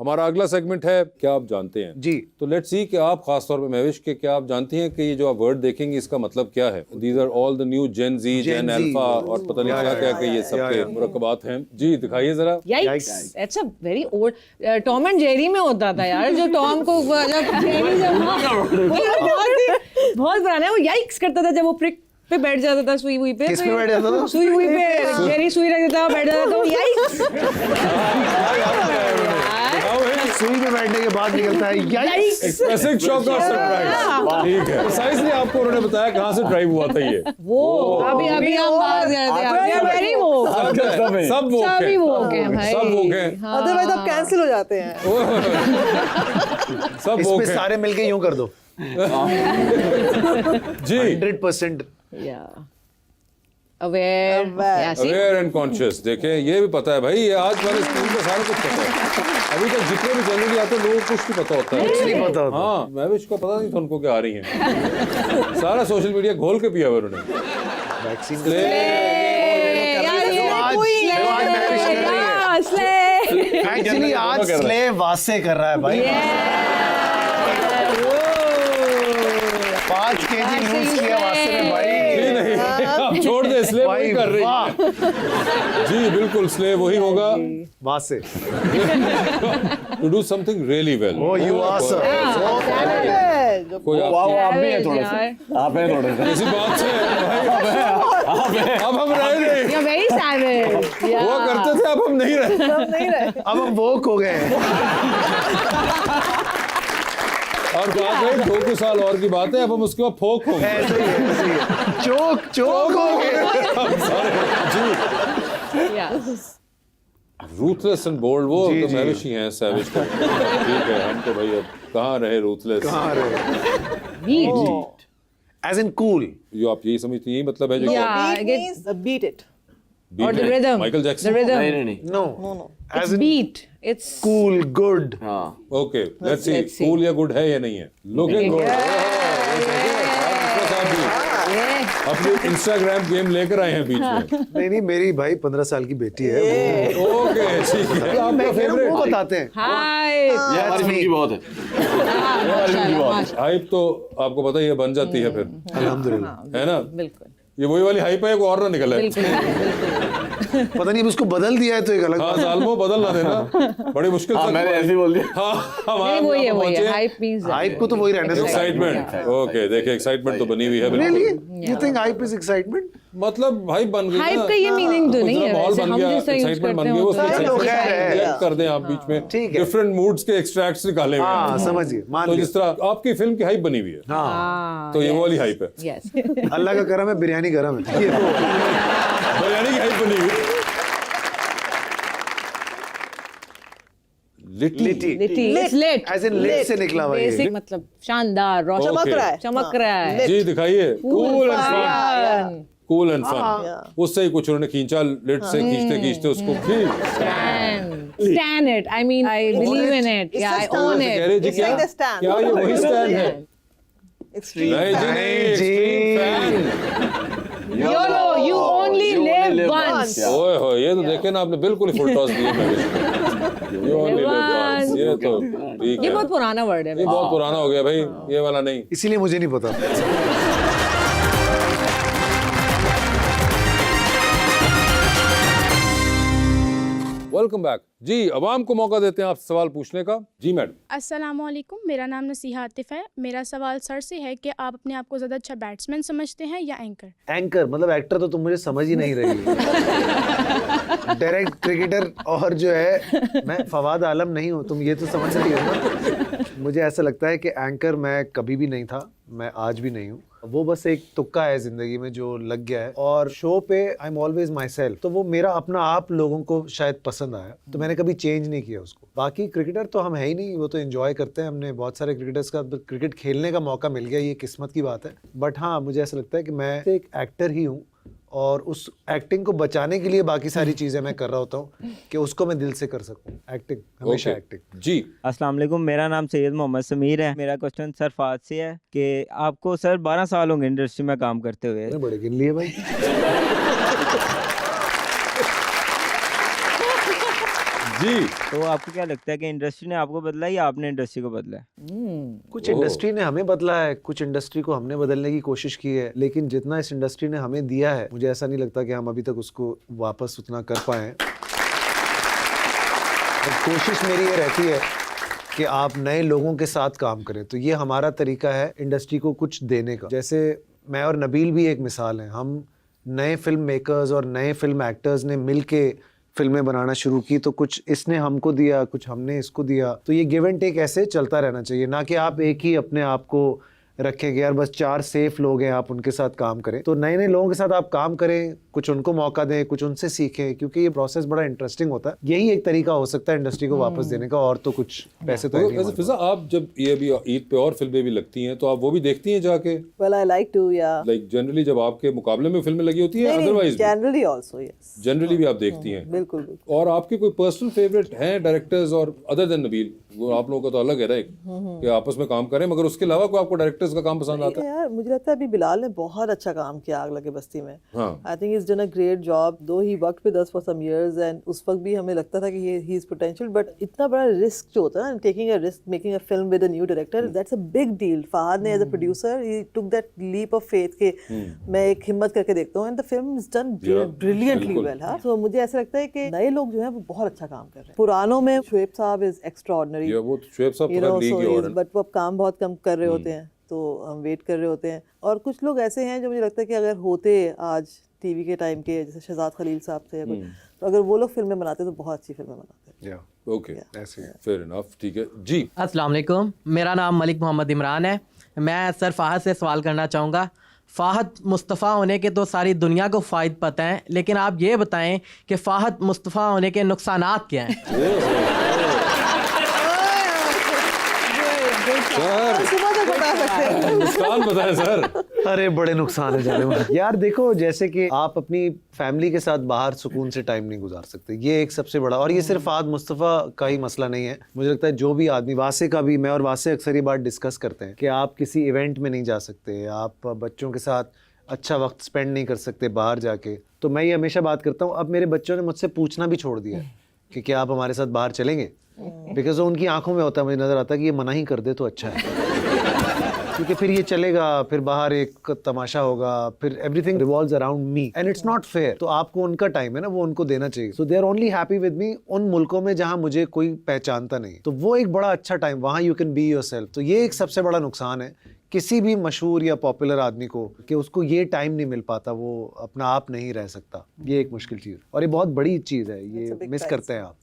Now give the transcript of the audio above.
हमारा अगला सेगमेंट है क्या आप जानते हैं जी। तो लेट्स सी कि आप खासतौर पे महविश के क्या आप जानती हैं कि ये जो आप वर्ड देखेंगे इसका मतलब क्या है। These are all the new gen Z, gen alpha और पता नहीं क्या क्या कि ये सबके मुरक्कबात हैं। जी दिखाइए जरा। Yikes! That's a very old. Tom and Jerry में होता था यार, जो टॉम को जब जेरी बहुत पुराना है, वो yikes करता था जब वो प्रिक पे बैठ जाता था सुई हुई पे। किस पे बैठ जाता था? सुई हुई पे। जेरी सुई रख देता बैठ जाता था, तो yikes! सुई पे बैठने के बाद निकलता है yikes! एक्सप्रेसिव शॉक और सरप्राइज। ठीक है, प्रिसाइजली आपको उन्होंने बताया कहाँ से ड्राइव हुआ था ये। वो अभी हम बात कर रहे थे, वेरी वो सब वो सभी वो हैं भाई, सब वो हैं, अदरवाइज आप कैंसिल हो जाते हैं। सब इस वो पे हैं। सारे मिलके यूं कर दो। जी 100%। Aware aware and conscious. देखें ये भी पता है भाई, ये आज वाले स्कूल में सारा कुछ पता है। अभी तक जितने भी जनरली आते हैं लोगों को कुछ नहीं पता होता है। कुछ नहीं पता होता। हाँ महविश को पता नहीं था उनको क्या आ रही हैं। सारा सोशल मीडिया घोल के पिया हुआ उन्होंने। वैक्सीन एक्चुअली आज स्ले वासे कर रहा है भाई। 5 kg लूज किया वासे ने भाई। नहीं आप छोड़ दे, स्लेव वही कर रही है। जी बिल्कुल स्लेव वही होगा। Was to do something really well. Oh you are sir. कोई आप भी हैं थोड़े से, आप हैं थोड़े से। किसी बात से भाई अब हम रहे नहीं। You're very savage. वो करते थे अब हम नहीं रहे। अब हम वोक हो गए हैं। और बात है 2 साल और की बात है, अब हम उसके बाद फोक हो गए। ऐसे ही है, ऐसे ही है। चोक हो गए। रूथलेस एंड बोल्ड वो जी, तो जी। महविश ही हैं, सैविज तो ठीक है। हम तो भाई अब कहाँ रहे रूथलेस। कहाँ रहे? As in cool. यो आप यही समझती यही मतलब है जो Beat it. Or the rhythm. Michael Jackson. The rhythm. नहीं No. No. As It's in beat. It's cool, good. हाँ okay let's Let's see see. Cool या गुड है या नहीं है। Looking good. अपनी इंस्टाग्राम गेम लेकर आए हैं बीच में। नहीं मेरी भाई 15 साल की बेटी है। ओके ठीक है। आपका फेवरेट वो बताते हैं। hi. ये हमारी फिल्म की बहुत है। हाइप तो आपको पता ही है बन जाती है फिर, अल्हम्दुलिल्लाह। है ना। बिल्कुल ये वही वाली हाइप है, एक और ना निकला है। पता नहीं अब उसको बदल दिया है तो एक अलग हाँ बात है। सालमो बदल ना देना, बड़ी मुश्किल से। मैंने ऐसे ही बोल दिया। हाँ नहीं हमारे वही है पहुंचे हाइप मींस हाइप को तो वही रहने दो। एक्साइटमेंट। ओके देखिए एक्साइटमेंट तो बनी हुई है Really? बिल्कुल। You think hype is excitement? मतलब हाइप बन गई हाइप ना। का ये मीनिंग तो नहीं है, माहौल वैसे बन हम गया, जिस तरह यूज एक्साइटमेंट करते बन हैं गया, वो तो उसमें चलो, खैर है। इंजेक्ट कर दें आप बीच में। ठीक है। डिफरेंट मूड्स के एक्सट्रैक्ट्स निकाले हुए हाँ हैं। समझिए मान तो लिया। जिस तरह आपकी फिल्म की हाइप बनी हुई है, हाँ तो ये वो वाली हाइप है। यस अल्लाह का करम है बिरयानी गरम है। ये वो। बिरयानी की हाइप बनी हुई है। Litty litty it's late As in lit से निकला हुआ ये। बेसिक मतलब शानदार रोशन चमक रहा है। चमक रहा है जी दिखाइए। Cool and fun. Fun. Cool and fun. उससे ही कुछ उन्होंने खींचा, लिट से खींचते खींचते उसको Stand it. I mean, I believe in it. It's Yeah, a I stand. own कह रहे it. जी It's क्या like the stand. क्या ये वही स्टैंड है? Extreme. नहीं जी नहीं, जी। Extreme fan. YOLO, you only You live only live once. once. ओए हो ये तो देखे ना आपने बिल्कुल ही फुल टॉस दिए ये only live once। ये तो ठीक ये है। बहुत पुराना वर्ड है ये बहुत पुराना हो गया भाई, ये वाला नहीं। इसीलिए मुझे नहीं पता। वेलकम बैक जी। अवाम को मौका देते हैं आप सवाल पूछने का। जी मैडम। अस्सलामुअलैकुम, मेरा नाम नसीहा आतिफ है। मेरा सवाल सर से है कि आप अपने आप को ज़्यादा अच्छा बैट्समैन समझते हैं या एंकर? एंकर मतलब एक्टर तो तुम मुझे समझ ही नहीं रही। डायरेक्ट क्रिकेटर और जो है मैं फवाद आलम नहीं हूँ, तुम ये तो समझ रही हो ना। मुझे ऐसा लगता है कि एंकर मैं कभी भी नहीं था, मैं आज भी नहीं हूँ। वो बस एक तुक्का है जिंदगी में जो लग गया है। और शो पे I am always my self, तो वो मेरा अपना आप लोगों को शायद पसंद आया, तो मैंने कभी चेंज नहीं किया उसको। बाकी क्रिकेटर तो हम है ही नहीं, वो तो एंजॉय करते हैं। हमने बहुत सारे क्रिकेटर्स का क्रिकेट खेलने का मौका मिल गया, ये किस्मत की बात है। बट हाँ मुझे ऐसा लगता है कि मैं एक एक्टर ही हूँ और उस एक्टिंग को बचाने के लिए बाकी सारी चीजें मैं कर रहा होता हूँ कि उसको मैं दिल से कर सकूँ। एक्टिंग हमेशा एक्टिंग। जी अस्सलाम वालेकुम, मेरा नाम सैयद मोहम्मद समीर है। मेरा क्वेश्चन सर फाज से है कि आपको सर 12 साल होंगे इंडस्ट्री में काम करते हुए। बड़े गिन लिए भाई। जी तो आपको क्या लगता है कि इंडस्ट्री ने आपको बदला है या आपने इंडस्ट्री को बदला है? कुछ इंडस्ट्री ने हमें बदला है, कुछ इंडस्ट्री को हमने बदलने की कोशिश की है, लेकिन जितना इस इंडस्ट्री ने हमें दिया है मुझे ऐसा नहीं लगता कि हम अभी तक उसको वापस उतना कर पाए हैं। और कोशिश मेरी ये रहती है कि आप नए लोगों के साथ काम करें, तो ये हमारा तरीका है इंडस्ट्री को कुछ देने का। जैसे मैं और नबील भी एक मिसाल हैं, हम नए फिल्म मेकर्स और नए फिल्म एक्टर्स ने मिल के फिल्में बनाना शुरू की, तो कुछ इसने हमको दिया, कुछ हमने इसको दिया, तो ये गिव एंड टेक ऐसे चलता रहना चाहिए, ना कि आप एक ही अपने आप को रखें कि यार बस 4 सेफ लोग हैं आप उनके साथ काम करें। तो नए नए लोगों के साथ आप काम करें, कुछ उनको मौका दें, कुछ उनसे सीखें, क्योंकि ये प्रोसेस बड़ा इंटरेस्टिंग होता है। यही एक तरीका हो सकता है इंडस्ट्री को वापस देने का, और तो कुछ पैसे तो है नहीं वैसे हमारे फिजा, आप जब ये अभी ईद पे और फिल्में भी लगती हैं तो आप वो भी देखती हैं जाके? Well, I like to, yeah. Like generally जब आपके मुकाबले में फिल्में लगी होती हैं, otherwise Generally also, yes. Generally भी आप देखती हैं? बिल्कुल बिल्कुल। और आपके कोई पर्सनल फेवरेट हैं डायरेक्टर्स, और अदर देन नबील? वो आप लोगों का तो अलग है ना, एक कि आपस में काम करें, मगर उसके अलावा कोई आपको डायरेक्टर्स का काम पसंद आता है? यार मुझे लगता है अभी बिलाल ने बहुत अच्छा काम किया आग लगे बस्ती में। हाँ। I think is done a great job, though he worked with us for some years, and उस वक्त भी हमें लगता था कि ही इज पोटेंशियल, बट इतना बड़ा रिस्क जो होता है ना, taking a risk, making a film with a new director, that's a big deal. Fahadh ने एज अ प्रोड्यूसर ही took that leap of faith के मैं एक हिम्मत करके देखता हूँ, and the film is done brilliantly well. हाँ, तो मुझे ऐसा लगता है कि नए लोग जो हैं वो बहुत अच्छा काम कर रहे हैं। पुरानों में शुएब साहब इज एक्स्ट्राऑर्डिनरी, वो शुएब साहब you पता know, लीग so की और is, but वो अब काम बहुत कम कर रहे होते हैं, तो हम वेट कर रहे होते हैं। और कुछ लोग ऐसे हैं जो मुझे लगता है कि अगर होते आज टीवी के टाइम के, जैसे शहजाद खलील साहब थे, तो अगर वो लोग फिल्में बनाते तो बहुत अच्छी फिल्में बनाते। या ओके, ऐसे ही। फेयर इनफ, ठीक है जी। अस्सलाम वालेकुम, मेरा नाम मलिक मोहम्मद इमरान है। मैं सर फाहद से सवाल करना चाहूँगा। फ़ाहद मुस्तफ़ा होने के तो सारी दुनिया को फ़ायदे पता हैं, लेकिन आप ये बताएं कि फ़ाहद मुस्तफ़ा होने के नुकसानात क्या हैं? सुबह तक बता सकते हैं। नुकसान बताएं सर। अरे बड़े नुकसान है जाने यार। देखो, जैसे कि आप अपनी फैमिली के साथ बाहर सुकून से टाइम नहीं गुजार सकते, ये एक सबसे बड़ा, और ये सिर्फ फहद मुस्तफ़ा का ही मसला नहीं है। मुझे लगता है जो भी आदमी, वासे का भी, मैं और वासे अक्सर ये बात डिस्कस करते हैं कि आप किसी इवेंट में नहीं जा सकते, आप बच्चों के साथ अच्छा वक्त स्पेंड नहीं कर सकते बाहर जाके। तो मैं ये हमेशा बात करता हूँ, अब मेरे बच्चों ने मुझसे पूछना भी छोड़ दिया है कि क्या आप हमारे साथ बाहर चलेंगे, बिकॉज उनकी आंखों में होता है, मुझे नज़र आता है कि ये मना ही कर दे तो अच्छा है, क्योंकि फिर ये चलेगा, फिर बाहर एक तमाशा होगा, फिर everything revolves around me and it's not fair. तो आपको उनका टाइम है ना, वो उनको देना चाहिए। So they are only happy with me उन मुल्कों में जहां मुझे कोई पहचानता नहीं, तो वो एक बड़ा अच्छा टाइम, वहां यू कैन बी योरसेल्फ। तो ये एक सबसे बड़ा नुकसान है किसी भी मशहूर या पॉपुलर आदमी को, कि उसको ये टाइम नहीं मिल पाता, वो अपना आप नहीं रह सकता। ये एक मुश्किल चीज़, और ये बहुत बड़ी चीज़ है, ये मिस करते हैं आप।